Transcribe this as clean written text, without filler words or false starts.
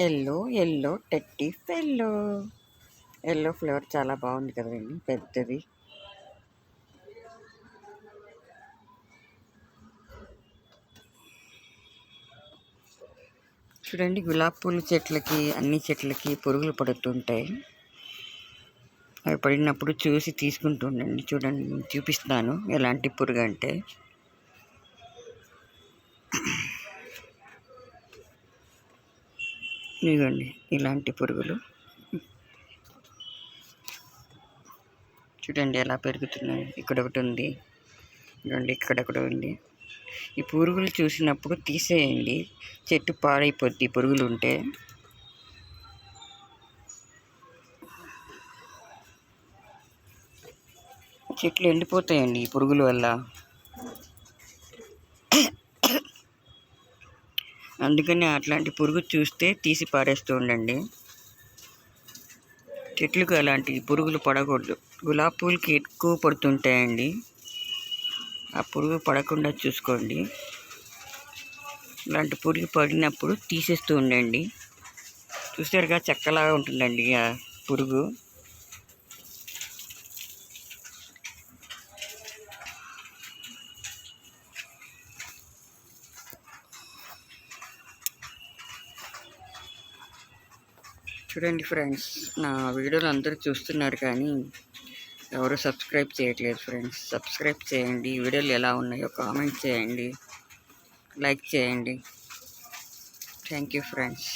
Yellow yellow టెట్టి fellow. Yellow flavour చాలా బాగుంది కదండి, పెద్దది. చూడండి, గులాబీ పూల చెట్లకి అన్ని చెట్లకి పురుగులు పడుతుంటాయి. అవి పడినప్పుడు చూసి తీసుకుంటుండండి. చూడండి, నేను చూపిస్తాను ఎలాంటి పురుగు అంటే. ఇదిగోండి ఇలాంటి పురుగులు. చూడండి ఎలా పెరుగుతున్నాయి. ఇక్కడ ఒకటి ఉంది, చూడండి ఇక్కడ ఒకటి ఉంది. ఈ పురుగులు చూసినప్పుడు తీసేయండి, చెట్టు పాడైపోద్ది పురుగులు ఉంటే. చెట్లు ఎండిపోతాయండి ఈ పురుగుల వల్ల. అందుకని అట్లాంటి పురుగు చూస్తే తీసి పారేస్తూ ఉండండి. చెట్లకు అలాంటి పురుగులు పడకూడదు. గులాబీ పూలకి ఎక్కువ పడుతుంటాయండి, ఆ పురుగు పడకుండా చూసుకోండి. ఇలాంటి పురుగు పడినప్పుడు తీసేస్తూ ఉండండి. చూసారుగా చెక్కలాగా ఉంటుందండి ఆ పురుగు. చూడండి ఫ్రెండ్స్, నా వీడియోలు అందరూ చూస్తున్నారు కానీ ఎవరు సబ్స్క్రైబ్ చేయట్లేదు ఫ్రెండ్స్. సబ్స్క్రైబ్ చేయండి. వీడియోలు ఎలా ఉన్నాయో కామెంట్ చేయండి, లైక్ చేయండి. Thank you friends.